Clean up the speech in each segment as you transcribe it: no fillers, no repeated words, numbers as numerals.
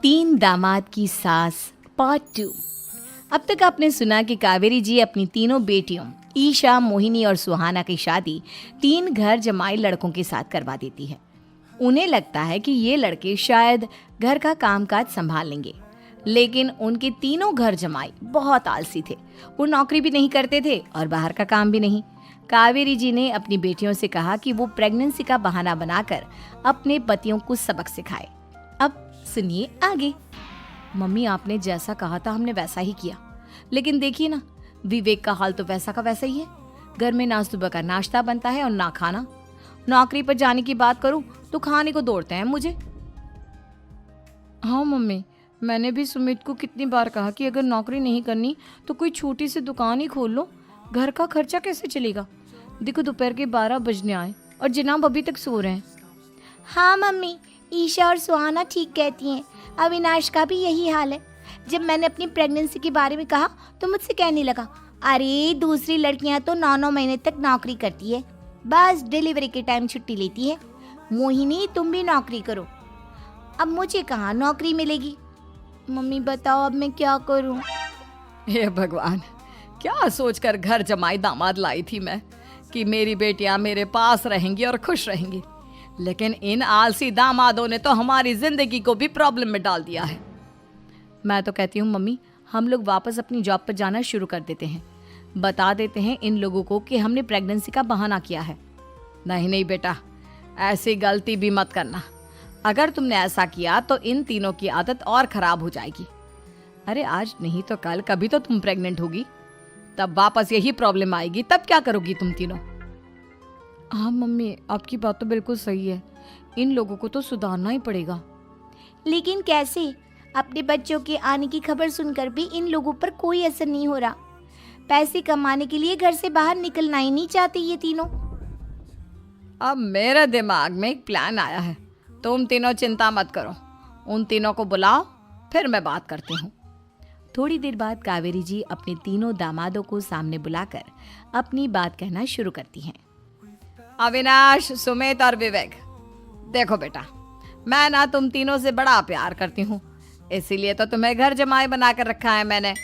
तीन दामाद की सास पार्ट 2। अब तक आपने सुना कि कावेरी जी अपनी तीनों बेटियों ईशा, मोहिनी और सुहाना की शादी तीन घर जमाई लड़कों के साथ करवा देती है। उन्हें लगता है कि ये लड़के शायद घर का कामकाज संभाल लेंगे, लेकिन उनके तीनों घर जमाई बहुत आलसी थे। वो नौकरी भी नहीं करते थे और बाहर का काम भी नहीं। कावेरी जी ने अपनी बेटियों से कहा कि वो प्रेगनेंसी का बहाना बनाकर अपने पतियों को सबक सिखाए। अब सुनिए आगे। मम्मी, आपने जैसा कहा था हमने वैसा ही किया, लेकिन देखिए ना, विवेक का हाल तो वैसा का वैसा ही है। घर में ना सुबह का नाश्ता बनता है और ना खाना। नौकरी पर जाने की बात करूं तो खाने को दौड़ते हैं मुझे। हाँ मम्मी, मैंने भी सुमित को कितनी बार कहा कि अगर नौकरी नहीं करनी तो कोई छोटी सी दुकान ही खोल लो। घर का खर्चा कैसे चलेगा? देखो दोपहर के 12 बजने आए और जनाब अभी तक सो रहे हैं। हाँ मम्मी, ईशा और सुहाना ठीक कहती हैं। अविनाश का भी यही हाल है। जब मैंने अपनी प्रेगनेंसी के बारे में कहा तो मुझसे कहने लगा, अरे दूसरी लड़कियां तो 9-9 महीने तक नौकरी करती है, बस डिलीवरी के टाइम छुट्टी लेती है। मोहिनी, तुम भी नौकरी करो। अब मुझे कहाँ नौकरी मिलेगी? मम्मी बताओ अब मैं क्या करूँ? हे भगवान, क्या सोचकर घर जमाई दामाद लाई थी मैं कि मेरी बेटियां मेरे पास रहेंगी और खुश रहेंगी, लेकिन इन आलसी दामादों ने तो हमारी जिंदगी को भी प्रॉब्लम में डाल दिया है। मैं तो कहती हूँ मम्मी, हम लोग वापस अपनी जॉब पर जाना शुरू कर देते हैं। बता देते हैं इन लोगों को कि हमने प्रेगनेंसी का बहाना किया है। नहीं नहीं बेटा, ऐसी गलती भी मत करना। अगर तुमने ऐसा किया तो इन तीनों की आदत और खराब हो जाएगी। अरे आज नहीं तो कल कभी तो तुम प्रेग्नेंट होगी, तब वापस यही प्रॉब्लम आएगी। तब क्या करोगी तुम तीनों? हाँ मम्मी, आपकी बात तो बिल्कुल सही है। इन लोगों को तो सुधारना ही पड़ेगा। लेकिन कैसे? अपने बच्चों के आने की खबर सुनकर भी इन लोगों पर कोई असर नहीं हो रहा। पैसे कमाने के लिए घर से बाहर निकलना ही नहीं चाहते ये तीनों। अब मेरे दिमाग में एक प्लान आया है। तुम तीनों चिंता मत करो, उन तीनों को बुलाओ, फिर मैं बात करती हूँ। थोड़ी देर बाद कावेरी जी अपने तीनों दामादों को सामने बुलाकर अपनी बात कहना शुरू करती हैं। अविनाश, सुमित और विवेक, देखो बेटा, मैं ना तुम तीनों से बड़ा प्यार करती हूँ, इसीलिए तो तुम्हें घर जमाई बना कर रखा है मैंने।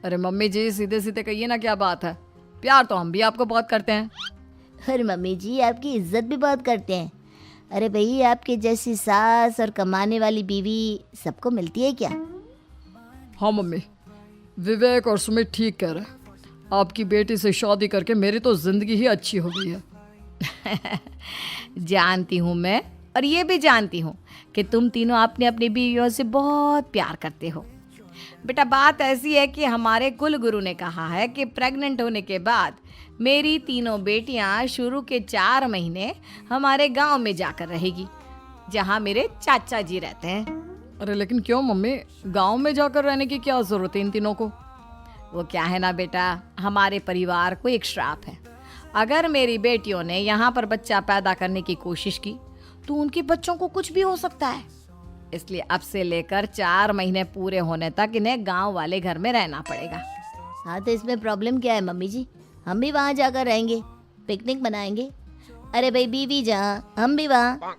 अरे मम्मी जी, सीधे सीधे कहिए ना, क्या बात है? प्यार तो हम भी आपको बहुत करते हैं। अरे मम्मी जी, आपकी इज्जत भी बहुत करते हैं। अरे भाई, आपके जैसी सास और कमाने वाली बीवी सबको मिलती है क्या? हाँ मम्मी, विवेक और सुमित ठीक कह रहे हैं। आपकी बेटी से शादी करके मेरी तो जिंदगी ही अच्छी हो गई है। जानती हूँ मैं, और ये भी जानती हूँ कि तुम तीनों अपने अपनी बीवियों से बहुत प्यार करते हो। बेटा, बात ऐसी है कि हमारे कुल गुरु ने कहा है कि प्रेग्नेंट होने के बाद मेरी तीनों बेटियां शुरू के 4 महीने हमारे गांव में जाकर रहेगी, जहां मेरे चाचा जी रहते हैं। अरे लेकिन क्यों मम्मी, गांव में जाकर रहने की क्या जरूरत है इन तीनों को? वो क्या है ना बेटा, हमारे परिवार को एक श्राप है। अगर मेरी बेटियों ने यहाँ पर बच्चा पैदा करने की कोशिश की तो उनके बच्चों को कुछ भी हो सकता है। इसलिए अब से लेकर 4 महीने पूरे होने तक इन्हें गांव वाले घर में रहना पड़ेगा। हाँ तो इसमें प्रॉब्लम क्या है मम्मी जी? हम भी वहाँ जाकर रहेंगे, पिकनिक मनाएंगे। अरे भाई, बीवी जहाँ हम भी वहाँ।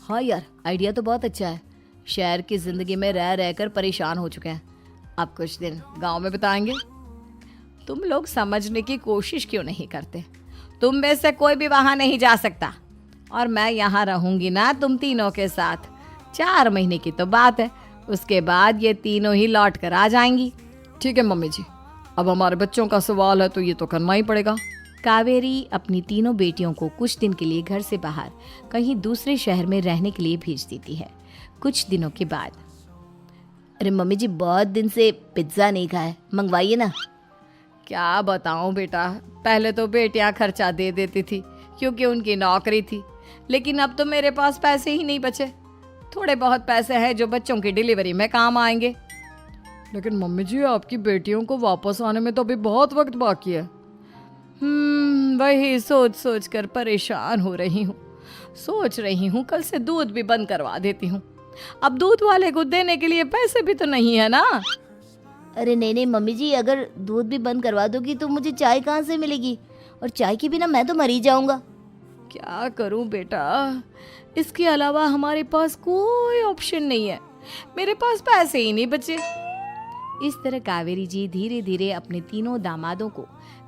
हाँ यार, आइडिया तो बहुत अच्छा है। शहर की जिंदगी में रह रहकर परेशान हो चुके हैं, अब कुछ दिन गांव में बिताएंगे। तुम लोग समझने की कोशिश क्यों नहीं करते? तुम में से कोई भी वहां नहीं जा सकता, और मैं यहाँ रहूंगी ना तुम तीनों के साथ। 4 महीने की तो बात है, उसके बाद ये तीनों ही लौट कर आ जाएंगी। ठीक है मम्मी जी, अब हमारे बच्चों का सवाल है तो ये तो करना ही पड़ेगा। कावेरी अपनी तीनों बेटियों को कुछ दिन के लिए घर से बाहर कहीं दूसरे शहर में रहने के लिए भेज देती है। कुछ दिनों के बाद, अरे मम्मी जी, बहुत दिन से पिज्ज़ा नहीं खाया, मंगवाइए ना। क्या बताऊं बेटा, पहले तो बेटियां खर्चा दे देती थी क्योंकि उनकी नौकरी थी, लेकिन अब तो मेरे पास पैसे ही नहीं बचे। थोड़े बहुत पैसे हैं जो बच्चों की डिलीवरी में काम आएंगे। लेकिन मम्मी जी, आपकी बेटियों को वापस आने में तो अभी बहुत वक्त बाकी है। वही सोच सोच कर परेशान हो रही हूँ। सोच रही हूँ कल से दूध भी बंद करवा देती हूँ। अब दूध वाले को देने के लिए पैसे भी तो नहीं है ना। अरे नहीं नहीं मम्मी जी, अगर दूध भी बंद करवा दोगी तो मुझे चाय कहाँ से मिलेगी? और चाय के बिना मैं तो मर ही जाऊंगा। क्या करूं बेटा, इसके अलावा हमारे पास कोई ऑप्शन नहीं है, मेरे पास पैसे ही नहीं बचे। इस तरह कावेरी जी धीरे धीरे अपने तीनों दामादों को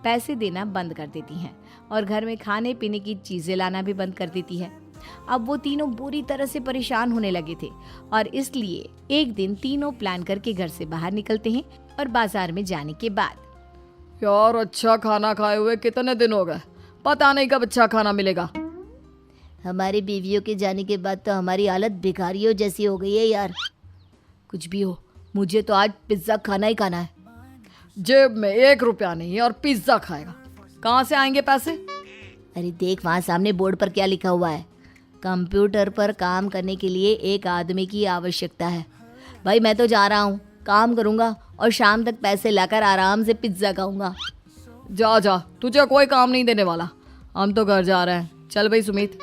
पैसे देना बंद कर देती हैं और घर में खाने पीने की चीजें लाना भी बंद कर देती है। अब वो तीनों बुरी तरह से परेशान होने लगे थे और इसलिए एक दिन तीनों प्लान करके घर से बाहर निकलते हैं और बाजार में जाने के बाद यार अच्छा खाना खाए हुए कितने दिन हो गए, पता नहीं कब अच्छा खाना मिलेगा। हमारी बीवियों के जाने के बाद तो हमारी हालत भिखारियों जैसी हो गई है यार। कुछ भी हो, मुझे तो आज पिज्जा खाना ही खाना है। जेब में 1 रुपया नहीं है और पिज्जा खाएगा, कहाँ से आएंगे पैसे? अरे देख वहाँ सामने बोर्ड पर क्या लिखा हुआ है, कंप्यूटर पर काम करने के लिए एक आदमी की आवश्यकता है। भाई मैं तो जा रहा हूँ, काम करूँगा और शाम तक पैसे लाकर आराम से पिज्ज़ा खाऊंगा। जा जा, तुझे कोई काम नहीं देने वाला, हम तो घर जा रहे हैं। चल भाई सुमित।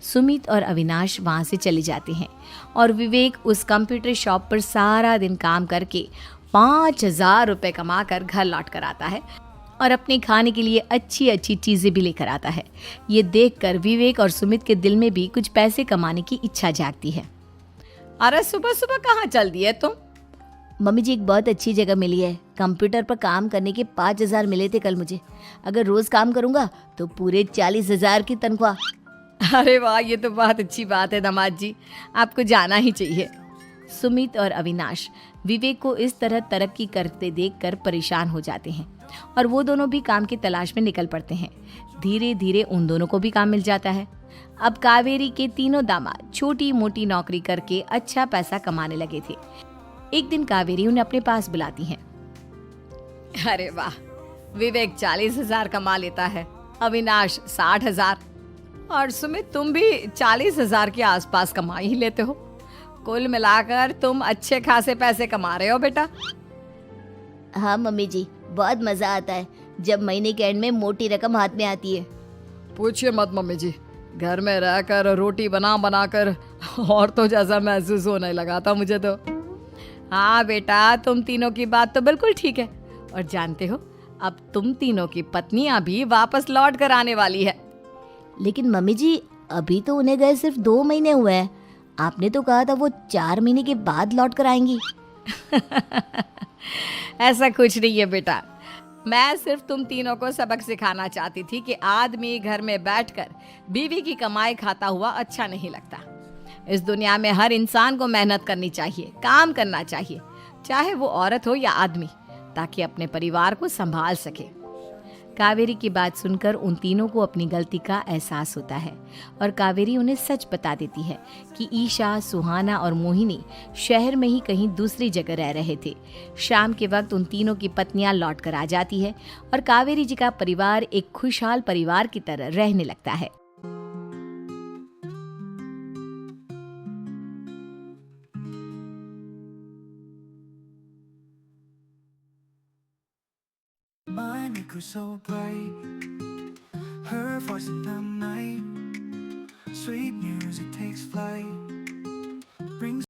सुमित और अविनाश वहाँ से चले जाते हैं और विवेक उस कंप्यूटर शॉप पर सारा दिन काम करके 5,000 रुपये कमा कर घर लौट कर आता है और अपने खाने के लिए अच्छी अच्छी चीज़ें भी लेकर आता है। ये देखकर विवेक और सुमित के दिल में भी कुछ पैसे कमाने की इच्छा जागती है। अरे सुबह सुबह कहाँ चल दिए तुम? मम्मी जी एक बहुत अच्छी जगह मिली है, कंप्यूटर पर काम करने के 5,000 मिले थे कल मुझे। अगर रोज काम करूंगा तो पूरे 40,000 की तनख्वाह। अरे वाह, ये तो बहुत अच्छी बात है दामाद जी, आपको जाना ही चाहिए। सुमित और अविनाश विवेक को इस तरह तरक्की करते देखकर परेशान हो जाते हैं और वो दोनों भी काम की तलाश में निकल पड़ते हैं। धीरे धीरे उन दोनों को भी काम मिल जाता है। अब कावेरी के तीनों दामाद छोटी मोटी नौकरी करके अच्छा पैसा कमाने लगे थे। एक दिन कावेरी उन्हें अपने पास बुलाती है। अरे वाह, विवेक 40,000 कमा लेता है, अविनाश 60,000 और सुमित तुम भी 40,000 के आसपास कमा ही लेते हो। कुल मिलाकर तुम अच्छे खासे पैसे कमा रहे हो बेटा। हाँ मम्मी जी, बहुत मजा आता है जब महीने के एंड में मोटी रकम हाथ में आती है। पूछिए मत मम्मी जी, घर में रहकर रोटी बना बना कर और तो जैसा महसूस होने लगा था मुझे तो। हाँ बेटा, तुम तीनों की बात तो बिल्कुल ठीक है और जानते हो अब तुम तीनों की पत्नियां भी वापस लौट कर आने वाली है। लेकिन मम्मी जी अभी तो उन्हें गए सिर्फ 2 महीने हुए हैं, आपने तो कहा था वो 4 महीने के बाद लौट कर आएंगी। ऐसा कुछ नहीं है बेटा, मैं सिर्फ तुम तीनों को सबक सिखाना चाहती थी कि आदमी घर में बैठकर बीवी की कमाई खाता हुआ अच्छा नहीं लगता। इस दुनिया में हर इंसान को मेहनत करनी चाहिए, काम करना चाहिए, चाहे वो औरत हो या आदमी, ताकि अपने परिवार को संभाल सके। कावेरी की बात सुनकर उन तीनों को अपनी गलती का एहसास होता है और कावेरी उन्हें सच बता देती है कि ईशा, सुहाना और मोहिनी शहर में ही कहीं दूसरी जगह रह रहे थे। शाम के वक्त उन तीनों की पत्नियां लौट कर आ जाती है और कावेरी जी का परिवार एक खुशहाल परिवार की तरह रहने लगता है। Monica so bright, her voice in the night, sweet music takes flight, brings